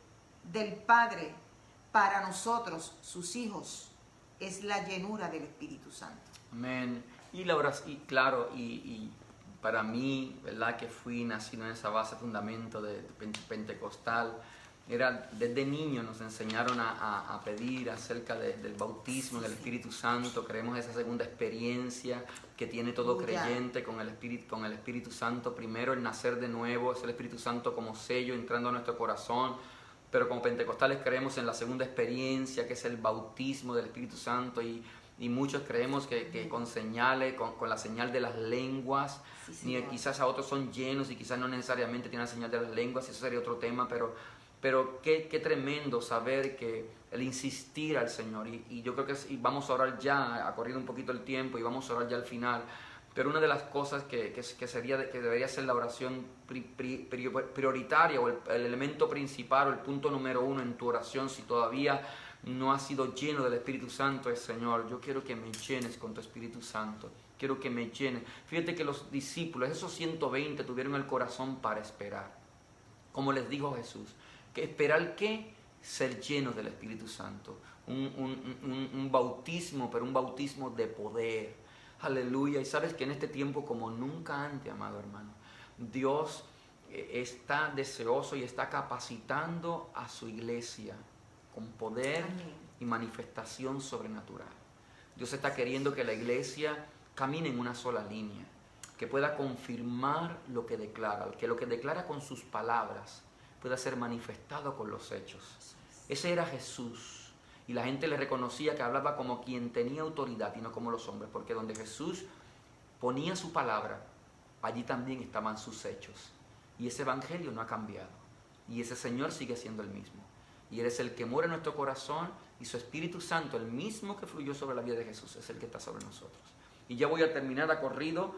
del Padre para nosotros, sus hijos, es la llenura del Espíritu Santo. Amén. Y claro, para mí, ¿verdad? Que fui nacido en esa base fundamento de pentecostal, desde niño nos enseñaron a pedir acerca del bautismo del Espíritu Santo. Creemos esa segunda experiencia que tiene todo creyente con el Espíritu Santo. Primero el nacer de nuevo, es el Espíritu Santo como sello entrando a nuestro corazón. Pero como pentecostales creemos en la segunda experiencia, que es el bautismo del Espíritu Santo, y muchos creemos que con señales, con la señal de las lenguas, ni quizás a otros son llenos y quizás no necesariamente tienen la señal de las lenguas, eso sería otro tema, pero qué tremendo saber que el insistir al Señor, y yo creo que vamos a orar ya, ha corrido un poquito el tiempo y vamos a orar ya al final. Pero una de las cosas que debería ser la oración prioritaria, o el elemento principal, o el punto número uno en tu oración, si todavía no has sido lleno del Espíritu Santo, es: Señor, yo quiero que me llenes con tu Espíritu Santo. Quiero que me llenes. Fíjate que los discípulos, esos 120, tuvieron el corazón para esperar. Como les dijo Jesús, que esperar ¿qué? Ser llenos del Espíritu Santo. Un bautismo, pero un bautismo de poder. Aleluya. Y sabes que en este tiempo como nunca antes, amado hermano, Dios está deseoso y está capacitando a su iglesia con poder y manifestación sobrenatural. Dios está queriendo que la iglesia camine en una sola línea, que pueda confirmar lo que declara, que lo que declara con sus palabras pueda ser manifestado con los hechos. Ese era Jesús. Y la gente le reconocía que hablaba como quien tenía autoridad y no como los hombres, porque donde Jesús ponía su palabra, allí también estaban sus hechos. Y ese evangelio no ha cambiado. Y ese Señor sigue siendo el mismo. Y Él es el que mora en nuestro corazón, y su Espíritu Santo, el mismo que fluyó sobre la vida de Jesús, es el que está sobre nosotros. Y ya voy a terminar, a corrido.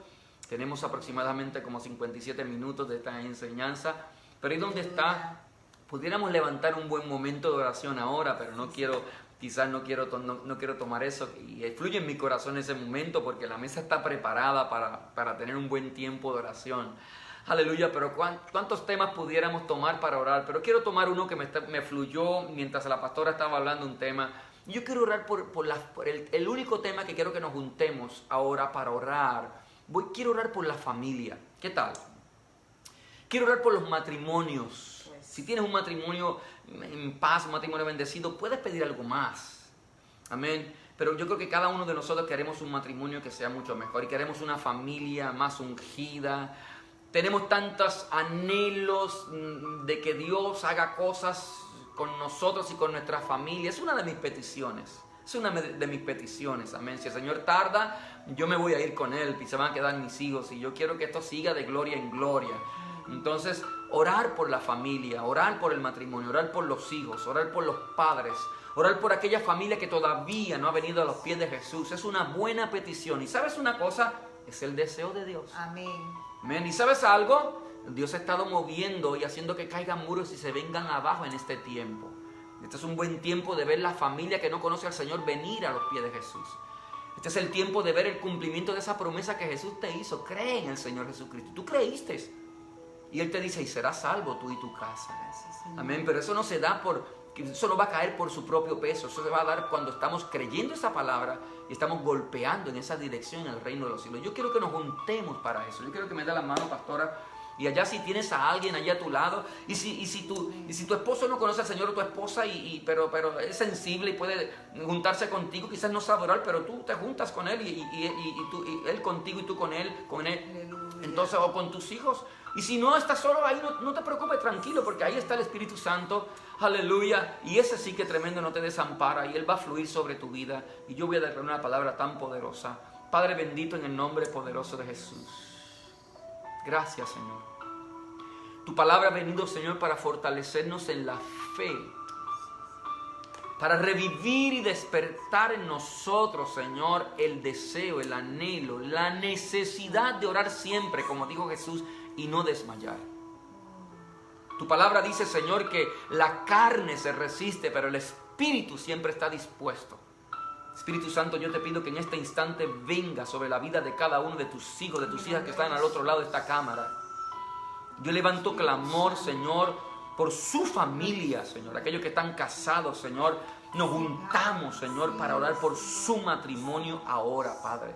Tenemos aproximadamente como 57 minutos de esta enseñanza. Pero ahí donde está, pudiéramos levantar un buen momento de oración ahora, pero no quiero tomar eso, y fluye en mi corazón ese momento, porque la mesa está preparada para tener un buen tiempo de oración. Aleluya. Pero ¿cuántos temas pudiéramos tomar para orar? Pero quiero tomar uno que me fluyó mientras la pastora estaba hablando un tema. Yo quiero orar por el único tema que quiero que nos juntemos ahora para orar. Quiero orar por la familia. ¿Qué tal? Quiero orar por los matrimonios. Si tienes un matrimonio en paz, un matrimonio bendecido, puedes pedir algo más. Amén. Pero yo creo que cada uno de nosotros queremos un matrimonio que sea mucho mejor, y queremos una familia más ungida. Tenemos tantos anhelos de que Dios haga cosas con nosotros y con nuestra familia. Es una de mis peticiones. Es una de mis peticiones. Amén. Si el Señor tarda, yo me voy a ir con Él y se van a quedar mis hijos. Y yo quiero que esto siga de gloria en gloria. Entonces, orar por la familia, orar por el matrimonio, orar por los hijos, orar por los padres, orar por aquella familia que todavía no ha venido a los pies de Jesús. Es una buena petición. ¿Y sabes una cosa? Es el deseo de Dios. Amén. Amén. ¿Y sabes algo? Dios ha estado moviendo y haciendo que caigan muros y se vengan abajo en este tiempo. Este es un buen tiempo de ver la familia que no conoce al Señor venir a los pies de Jesús. Este es el tiempo de ver el cumplimiento de esa promesa que Jesús te hizo. Cree en el Señor Jesucristo. Tú creíste. Y Él te dice, y serás salvo tú y tu casa. Amén. Pero eso no se da eso no va a caer por su propio peso. Eso se va a dar cuando estamos creyendo esa palabra y estamos golpeando en esa dirección en el reino de los cielos. Yo quiero que nos juntemos para eso. Yo quiero que me dé la mano, pastora. Y allá si tienes a alguien allá a tu lado, y si tu esposo no conoce al Señor o tu esposa, pero es sensible y puede juntarse contigo, quizás no sabe orar, pero tú te juntas con él y él contigo y tú con él. Entonces, o con tus hijos. Y si no estás solo ahí, no te preocupes, tranquilo, porque ahí está el Espíritu Santo, aleluya, y ese sí que tremendo no te desampara, y Él va a fluir sobre tu vida, y yo voy a darle una palabra tan poderosa. Padre bendito, en el nombre poderoso de Jesús. Gracias, Señor. Tu palabra ha venido, Señor, para fortalecernos en la fe, para revivir y despertar en nosotros, Señor, el deseo, el anhelo, la necesidad de orar siempre, como dijo Jesús, y no desmayar. Tu palabra dice, Señor, que la carne se resiste, pero el Espíritu siempre está dispuesto. Espíritu Santo, yo te pido que en este instante venga sobre la vida de cada uno de tus hijos, de tus hijas que están al otro lado de esta cámara. Yo levanto clamor, Señor, por su familia, Señor, aquellos que están casados, Señor. Nos juntamos, Señor, para orar por su matrimonio ahora, Padre.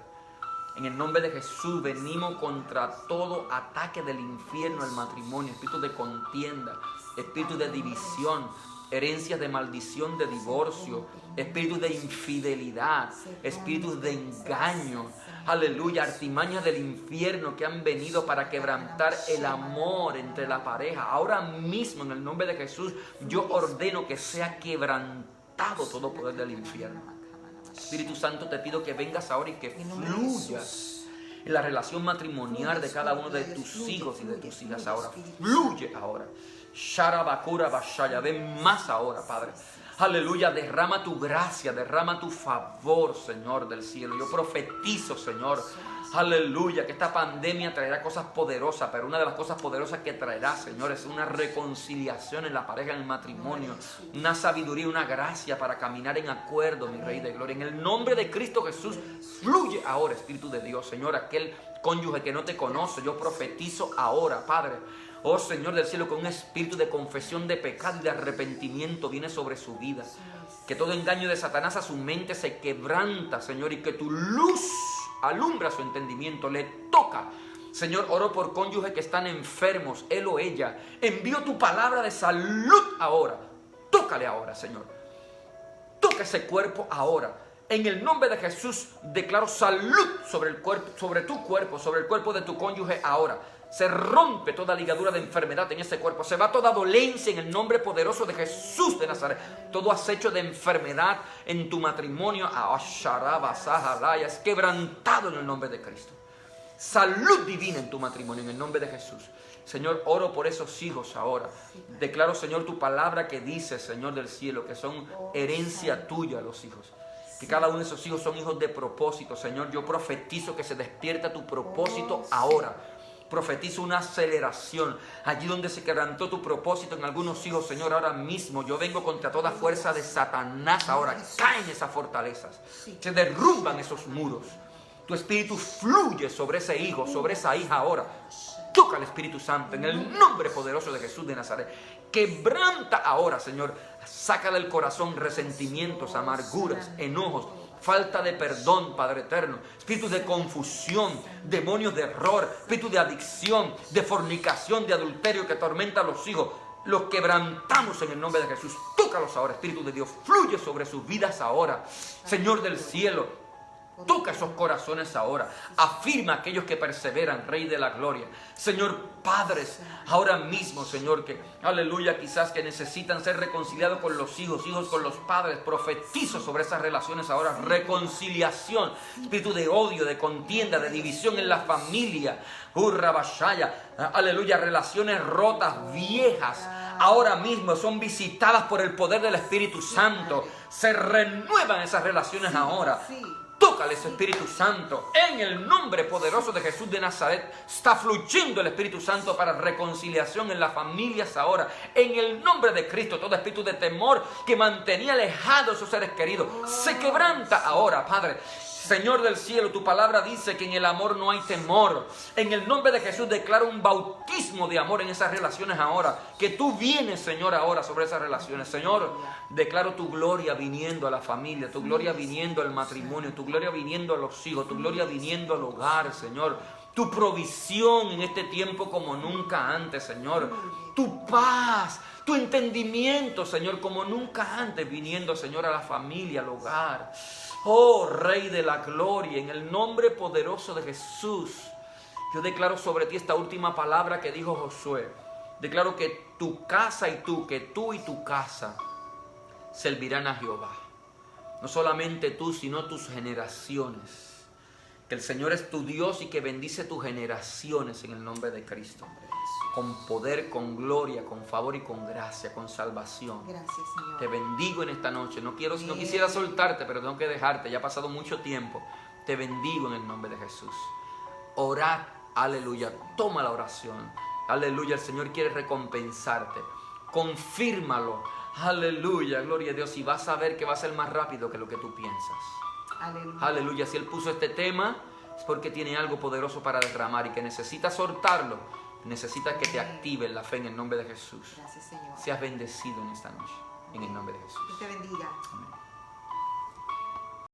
En el nombre de Jesús venimos contra todo ataque del infierno al matrimonio, espíritu de contienda, espíritu de división, herencias de maldición, de divorcio, espíritu de infidelidad, espíritus de engaño, aleluya, artimañas del infierno que han venido para quebrantar el amor entre la pareja. Ahora mismo, en el nombre de Jesús, yo ordeno que sea quebrantado todo poder del infierno. Espíritu Santo, te pido que vengas ahora y que fluyas en la relación matrimonial de cada uno de tus hijos y de tus hijas ahora. Fluye ahora. Sharabakura Bashaya, ven más ahora, Padre. Aleluya, derrama tu gracia, derrama tu favor, Señor del cielo. Yo profetizo, Señor, aleluya, que esta pandemia traerá cosas poderosas, pero una de las cosas poderosas que traerá, Señor, es una reconciliación en la pareja, en el matrimonio, una sabiduría, una gracia para caminar en acuerdo, mi Rey de Gloria. En el nombre de Cristo Jesús, fluye ahora, Espíritu de Dios, Señor, aquel cónyuge que no te conoce, yo profetizo ahora, Padre. Oh Señor del cielo, que un espíritu de confesión de pecado y de arrepentimiento viene sobre su vida. Que todo engaño de Satanás a su mente se quebranta, Señor, y que tu luz alumbra su entendimiento, le toca. Señor, oro por cónyuges que están enfermos, él o ella. Envío tu palabra de salud ahora. Tócale ahora, Señor. Toca ese cuerpo ahora. En el nombre de Jesús declaro salud sobre el cuerpo, sobre tu cuerpo, sobre el cuerpo de tu cónyuge ahora. Se rompe toda ligadura de enfermedad en ese cuerpo. Se va toda dolencia en el nombre poderoso de Jesús de Nazaret. Todo acecho de enfermedad en tu matrimonio es quebrantado en el nombre de Cristo. Salud divina en tu matrimonio en el nombre de Jesús. Señor, oro por esos hijos ahora. Declaro, Señor, tu palabra que dice, Señor del cielo, que son herencia tuya los hijos. Que cada uno de esos hijos son hijos de propósito. Señor, yo profetizo que se despierta tu propósito ahora. Profetizo una aceleración allí donde se quebrantó tu propósito en algunos hijos, Señor. Ahora mismo yo vengo contra toda fuerza de Satanás. Ahora caen esas fortalezas, se derrumban esos muros. Tu espíritu fluye sobre ese hijo, sobre esa hija ahora. Toca al Espíritu Santo en el nombre poderoso de Jesús de Nazaret. Quebranta ahora, Señor. Saca del corazón resentimientos, amarguras, enojos, falta de perdón, Padre eterno, espíritus de confusión, demonios de error, espíritus de adicción, de fornicación, de adulterio que atormenta a los hijos. Los quebrantamos en el nombre de Jesús. Tócalos ahora, Espíritu de Dios, fluye sobre sus vidas ahora. Señor del cielo, Toca esos corazones ahora. Afirma a aquellos que perseveran, Rey de la Gloria. Señor, padres, ahora mismo, Señor, que, aleluya, quizás que necesitan ser reconciliados con los hijos, hijos con los padres. Profetizo sobre esas relaciones ahora. Reconciliación, espíritu de odio, de contienda, de división en la familia. Bashaya, aleluya, relaciones rotas, viejas, ahora mismo son visitadas por el poder del Espíritu Santo. Se renuevan esas relaciones ahora. Tócales, Espíritu Santo. En el nombre poderoso de Jesús de Nazaret está fluyendo el Espíritu Santo para reconciliación en las familias ahora. En el nombre de Cristo, todo espíritu de temor que mantenía alejados a sus seres queridos se quebranta ahora, Padre. Señor del cielo, tu palabra dice que en el amor no hay temor. En el nombre de Jesús declaro un bautismo de amor en esas relaciones ahora. Que tú vienes, Señor, ahora sobre esas relaciones. Señor, declaro tu gloria viniendo a la familia, tu gloria viniendo al matrimonio, tu gloria viniendo a los hijos, tu gloria viniendo al hogar, Señor. Tu provisión en este tiempo como nunca antes, Señor. Tu paz, tu entendimiento, Señor, como nunca antes viniendo, Señor, a la familia, al hogar. Oh, Rey de la Gloria, en el nombre poderoso de Jesús, yo declaro sobre ti esta última palabra que dijo Josué. Declaro que tu casa y tú, que tú y tu casa servirán a Jehová. No solamente tú, sino tus generaciones. Que el Señor es tu Dios y que bendice tus generaciones en el nombre de Cristo. Con poder, con gloria, con favor y con gracia, con salvación. Gracias, Señor. Te bendigo en esta noche. No quisiera soltarte, pero tengo que dejarte. Ya ha pasado mucho tiempo. Te bendigo en el nombre de Jesús. Orad, aleluya. Toma la oración. Aleluya, el Señor quiere recompensarte. Confírmalo. Aleluya, gloria a Dios. Y vas a ver que va a ser más rápido que lo que tú piensas. Aleluya. Aleluya. Si Él puso este tema, es porque tiene algo poderoso para derramar y que necesita soltarlo. Necesitas que te active la fe en el nombre de Jesús. Gracias, Señor. Seas bendecido en esta noche. En el nombre de Jesús. Dios te bendiga. Amén.